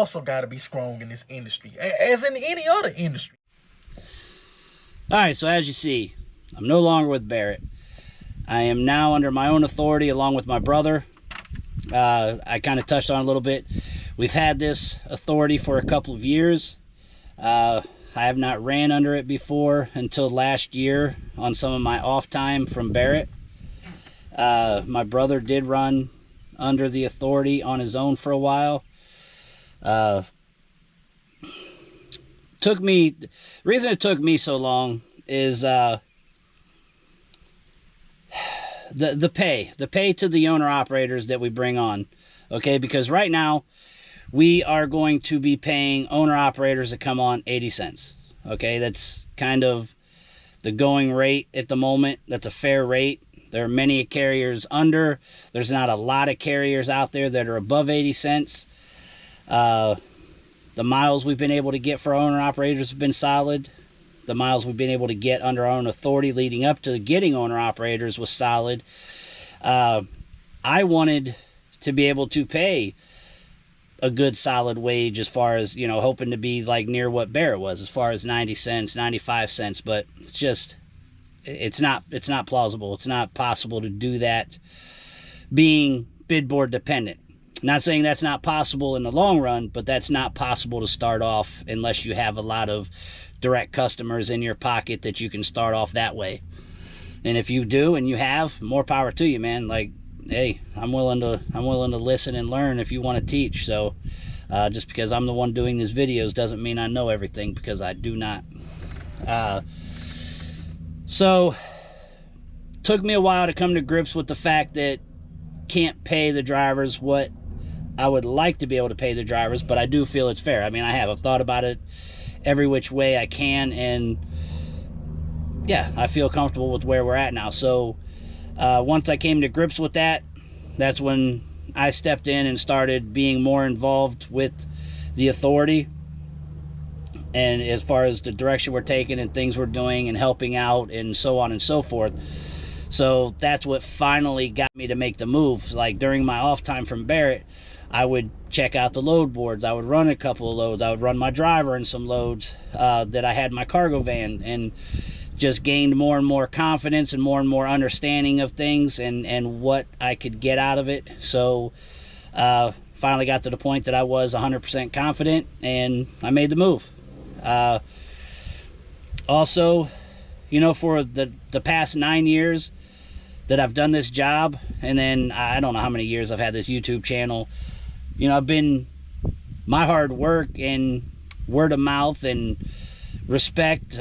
hustle got to be strong in this industry, as in any other industry. All right, so as you see, I'm no longer with Barrett. I am now under my own authority along with my brother. I kind of touched on it a little bit. We've had this authority for a couple of years. I have not ran under it before until last year on some of my off time from Barrett. My brother did run under the authority on his own for a while. The reason it took me so long is the pay to the owner operators that we bring on. Okay, because right now we are going to be paying owner operators that come on 80 cents. Okay, that's kind of the going rate at the moment. That's a fair rate. There are many carriers under. There's not a lot of carriers out there that are above 80 cents. The miles we've been able to get for owner operators have been solid. The miles we've been able to get under our own authority leading up to getting owner operators was solid. I wanted to be able to pay a good solid wage as far as, you know, hoping to be like near what Barrett was as far as 90 cents, 95 cents, but it's just, it's not plausible. It's not possible to do that being bid board dependent. Not saying that's not possible in the long run, but that's not possible to start off unless you have a lot of direct customers in your pocket that you can start off that way. And if you do and you have, more power to you, man. Like, hey, I'm willing to listen and learn if you want to teach. So just because I'm the one doing these videos doesn't mean I know everything, because I do not. So took me a while to come to grips with the fact that can't pay the drivers what I would like to be able to pay the drivers, but I do feel it's fair. I mean, I've thought about it every which way I can, and yeah, I feel comfortable with where we're at now. So once I came to grips with that, that's when I stepped in and started being more involved with the authority, and as far as the direction we're taking and things we're doing and helping out and so on and so forth. So that's what finally got me to make the move. Like during my off time from Barrett, I would check out the load boards. I would run a couple of loads. I would run my driver in some loads that I had in my cargo van, and just gained more and more confidence and more understanding of things and what I could get out of it. So finally got to the point that I was 100% confident, and I made the move. Also, you know, for the past 9 years that I've done this job, and then I don't know how many years I've had this YouTube channel, you know, I've been, my hard work and word of mouth and respect,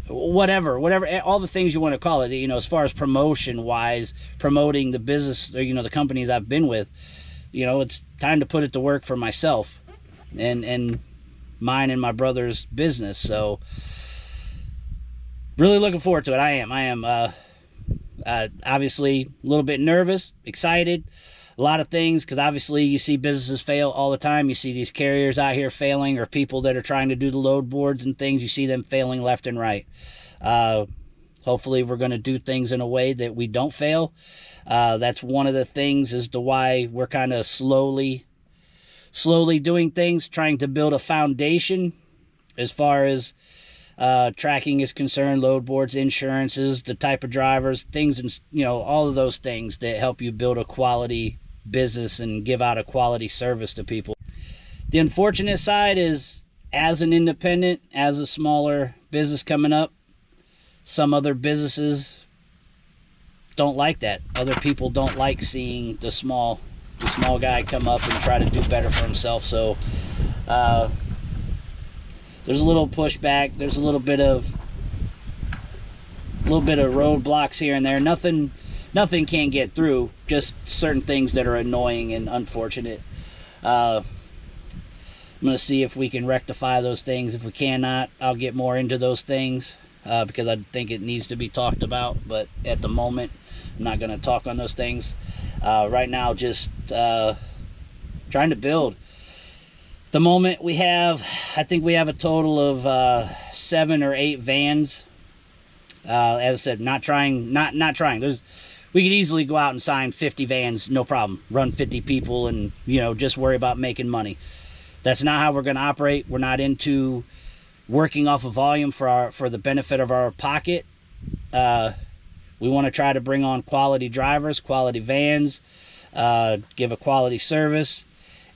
whatever, all the things you want to call it, you know, as far as promotion wise, promoting the business, or, you know, the companies I've been with, you know, it's time to put it to work for myself and mine and my brother's business. So really looking forward to it. I am obviously a little bit nervous, excited, a lot of things, because obviously you see businesses fail all the time. You see these carriers out here failing, or people that are trying to do the load boards and things, you see them failing left and right. Hopefully we're going to do things in a way that we don't fail. That's one of the things as to why we're kind of slowly doing things, trying to build a foundation as far as tracking is concerned, load boards, insurances, the type of drivers, things, and, you know, all of those things that help you build a quality business and give out a quality service to people. The unfortunate side is, as an independent, as a smaller business coming up, some other businesses don't like that. Other people don't like seeing the small guy come up and try to do better for himself. So there's a little pushback. There's a little bit of roadblocks here and there. Nothing can get through. Just certain things that are annoying and unfortunate. I'm going to see if we can rectify those things. If we cannot, I'll get more into those things because I think it needs to be talked about. But at the moment, I'm not going to talk on those things. Right now, just trying to build. At the moment, I think we have a total of 7 or 8 vans. As I said, not trying. We could easily go out and sign 50 vans, no problem. Run 50 people and, you know, just worry about making money. That's not how we're going to operate. We're not into working off of volume for the benefit of our pocket. We want to try to bring on quality drivers, quality vans, give a quality service,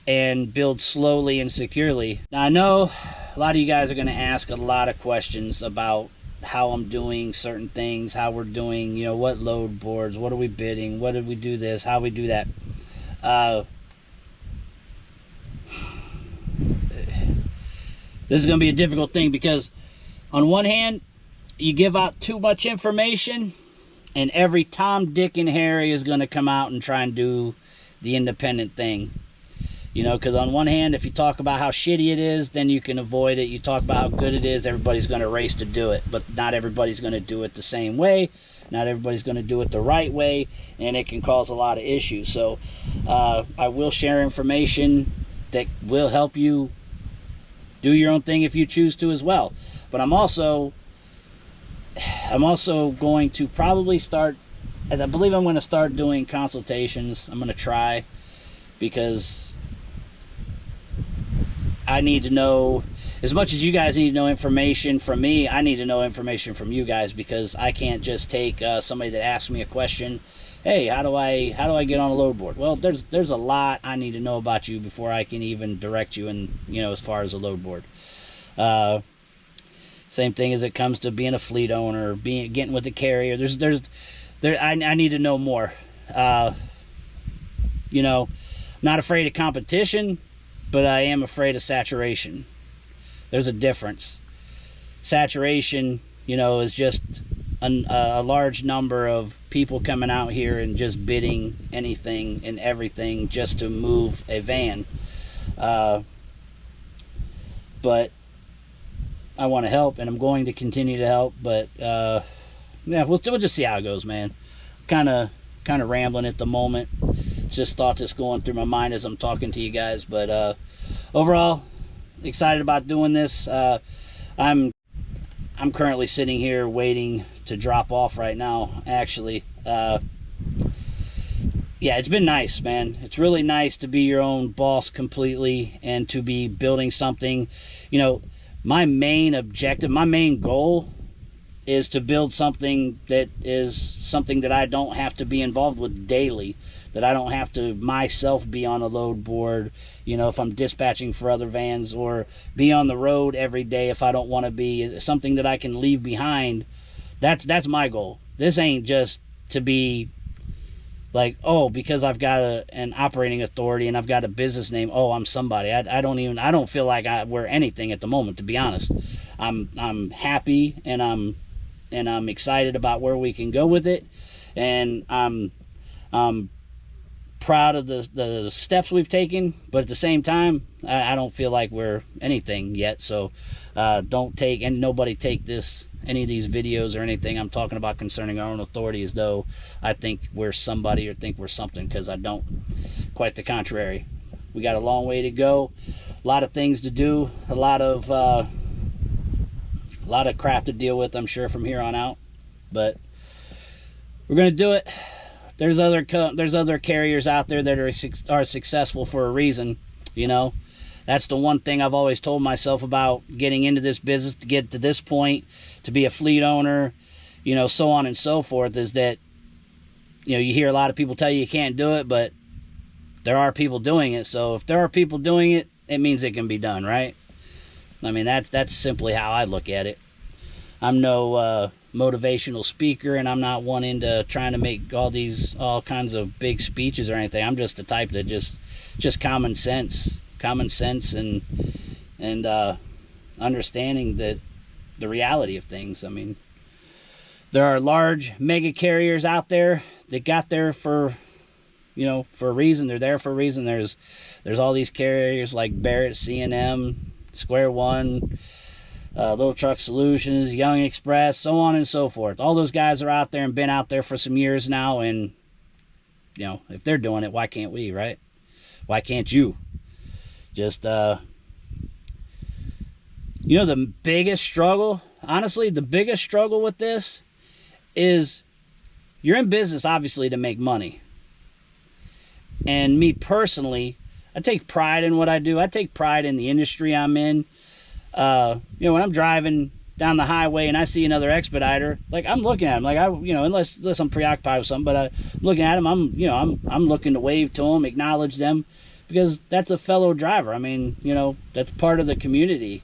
and build slowly and securely. Now, I know a lot of you guys are going to ask a lot of questions about how I'm doing certain things, how we're doing, you know, what load boards, what are we bidding, what did we do this, how we do that. This is going to be a difficult thing because on one hand, you give out too much information and every Tom, Dick, and Harry is going to come out and try and do the independent thing. You know, because on one hand, if you talk about how shitty it is, then you can avoid it. You talk about how good it is, everybody's going to race to do it. But not everybody's going to do it the same way. Not everybody's going to do it the right way. And it can cause a lot of issues. So I will share information that will help you do your own thing if you choose to as well. But I'm also going to probably start, I believe I'm going to start doing consultations. I'm going to try, because I need to know, as much as you guys need to know information from me, I need to know information from you guys, because I can't just take somebody that asks me a question, hey, how do I get on a load board? Well, there's a lot I need to know about you before I can even direct you in, you know, as far as a load board. Same thing as it comes to being a fleet owner, getting with the carrier. I need to know more. You know, not afraid of competition, but I am afraid of saturation. There's a difference. Saturation, you know, is just a large number of people coming out here and just bidding anything and everything just to move a van. But I want to help, and I'm going to continue to help. But yeah, we'll just see how it goes, man. Kind of rambling at the moment. Just thoughts that's going through my mind as I'm talking to you guys. But overall, excited about doing this. I'm currently sitting here waiting to drop off right now, actually. Yeah, it's been nice, man. It's really nice to be your own boss completely and to be building something. You know, my main objective, my main goal is to build something that is something that I don't have to be involved with daily, that I don't have to myself be on a load board, you know, if I'm dispatching for other vans, or be on the road every day if I don't want to be, something that I can leave behind. That's my goal. This ain't just to be like, oh, because I've got an operating authority and I've got a business name, oh, I'm somebody. I don't feel like we're anything at the moment, to be honest. I'm happy, and I'm excited about where we can go with it, and I'm proud of the steps we've taken, but at the same time, I don't feel like we're anything yet. So nobody take any of these videos or anything I'm talking about concerning our own authority as though I think we're somebody or think we're something, because I don't. Quite the contrary. We got a long way to go, a lot of things to do, a lot of crap to deal with, I'm sure, from here on out, but we're gonna do it. There's other carriers out there that are successful for a reason, you know. That's the one thing I've always told myself about getting into this business, to get to this point, to be a fleet owner, you know, so on and so forth, is that, you know, you hear a lot of people tell you can't do it, but there are people doing it. So if there are people doing it, it means it can be done, right? I mean, that's simply how I look at it. I'm no motivational speaker, and I'm not one into trying to make all kinds of big speeches or anything. I'm just the type that just common sense and understanding that the reality of things. I mean, there are large mega carriers out there that got there for a reason. They're there for a reason. There's all these carriers like Barrett, C&M, Square One, Little Truck Solutions, Young Express, so on and so forth. All those guys are out there and been out there for some years now, and you know, if they're doing it, why can't we, right? Why can't you? Just you know, the biggest struggle, honestly, the biggest struggle with this is you're in business obviously to make money. And me personally, take pride in what I do. I take pride in the industry I'm in. When I'm driving down the highway and I see another Expediter, like, I'm looking at him, like, unless I'm preoccupied with something, but I'm looking at him, I'm looking to wave to them, acknowledge them, because that's a fellow driver. I mean, that's part of the community,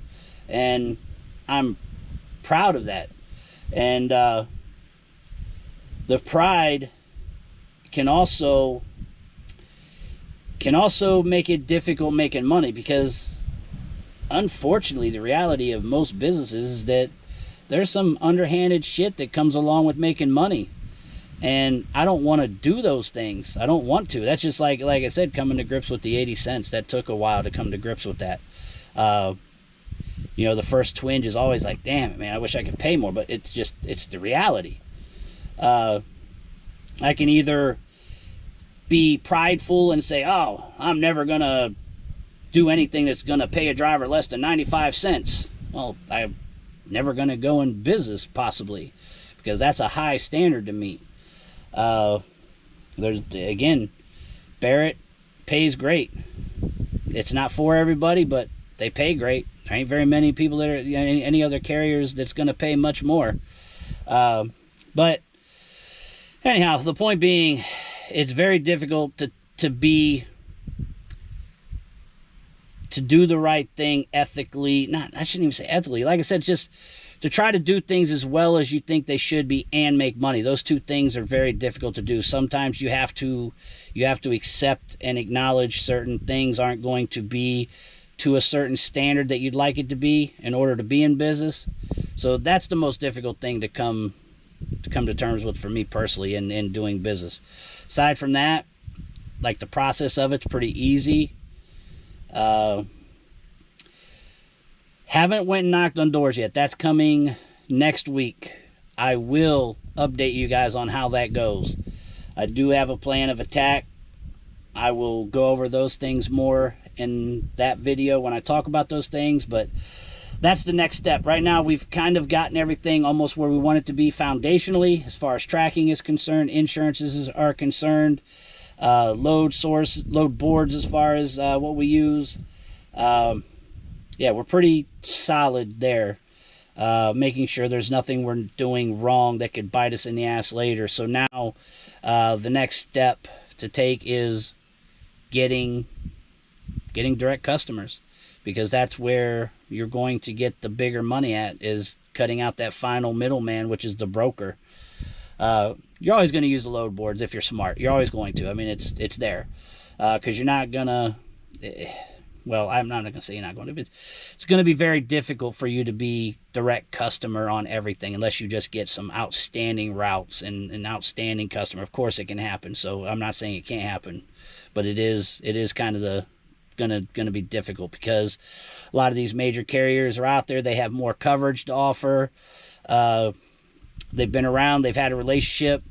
and I'm proud of that. And the pride can also make it difficult making money, because unfortunately the reality of most businesses is that there's some underhanded shit that comes along with making money, and I don't want to do those things. I don't want to. That's just like I said, coming to grips with the 80 cents. That took a while to come to grips with that. The first twinge is always like, damn it, man, I wish I could pay more, but it's the reality. I can either be prideful and say, oh, I'm never gonna do anything that's gonna pay a driver less than 95 cents. Well, I'm never gonna go in business, possibly, because that's a high standard to meet. Barrett pays great. It's not for everybody, but they pay great. There ain't very many people that are any other carriers that's gonna pay much more. But anyhow, the point being, it's very difficult to do the right thing ethically. I shouldn't even say ethically. Like I said, it's just to try to do things as well as you think they should be and make money. Those two things are very difficult to do. Sometimes you have to accept and acknowledge certain things aren't going to be to a certain standard that you'd like it to be in order to be in business. So that's the most difficult thing to come to terms with for me personally in doing business. Aside from that, like, the process of it's pretty easy. Haven't went and knocked on doors yet. That's coming next week. I will update you guys on how that goes. I do have a plan of attack. I will go over those things more in that video when I talk about those things, but that's the next step. Right now, we've kind of gotten everything almost where we want it to be foundationally, as far as tracking is concerned, insurances are concerned, load boards as far as what we use. We're pretty solid there, making sure there's nothing we're doing wrong that could bite us in the ass later. So now the next step to take is getting direct customers, because that's where you're going to get the bigger money at, is cutting out that final middleman, which is the broker. You're always going to use the load boards if you're smart. You're always going to. I mean, it's there, because you're not going to... Well, I'm not going to say you're not going to, but it's going to be very difficult for you to be direct customer on everything unless you just get some outstanding routes and an outstanding customer. Of course, it can happen. So I'm not saying it can't happen, but it is kind of going to be difficult, because a lot of these major carriers are out there. They have more coverage to offer. They've been around. They've had a relationship.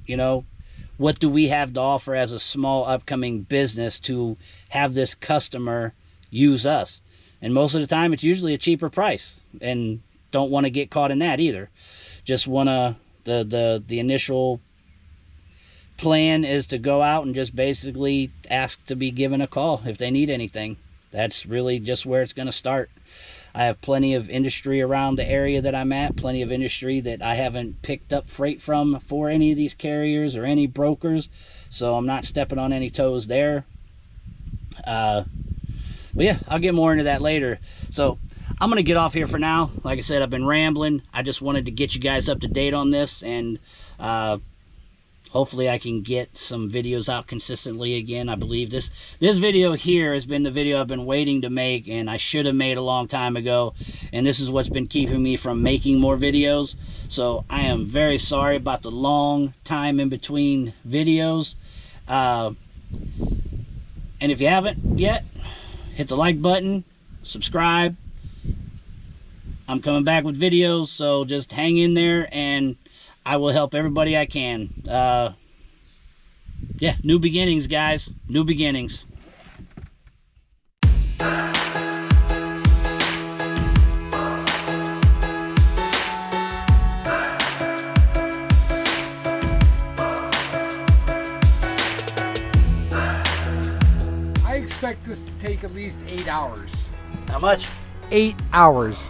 What do we have to offer as a small upcoming business to have this customer use us? And most of the time, it's usually a cheaper price, and don't want to get caught in that either. Just want to, the initial plan is to go out and just basically ask to be given a call if they need anything. That's really just where it's going to start. I have plenty of industry around the area that I'm at, plenty of industry that I haven't picked up freight from for any of these carriers or any brokers, so I'm not stepping on any toes there. But yeah, I'll get more into that later. So I'm going to get off here for now. Like I said, I've been rambling. I just wanted to get you guys up to date on this, and hopefully I can get some videos out consistently again. I believe this video here has been the video I've been waiting to make, and I should have made a long time ago, and this is what's been keeping me from making more videos. So I am very sorry about the long time in between videos. And if you haven't yet, hit the like button, subscribe. I'm coming back with videos, so just hang in there, and I will help everybody I can. Yeah, new beginnings, guys. New beginnings. I expect expect this to take at least 8 hours. How much? 8 hours.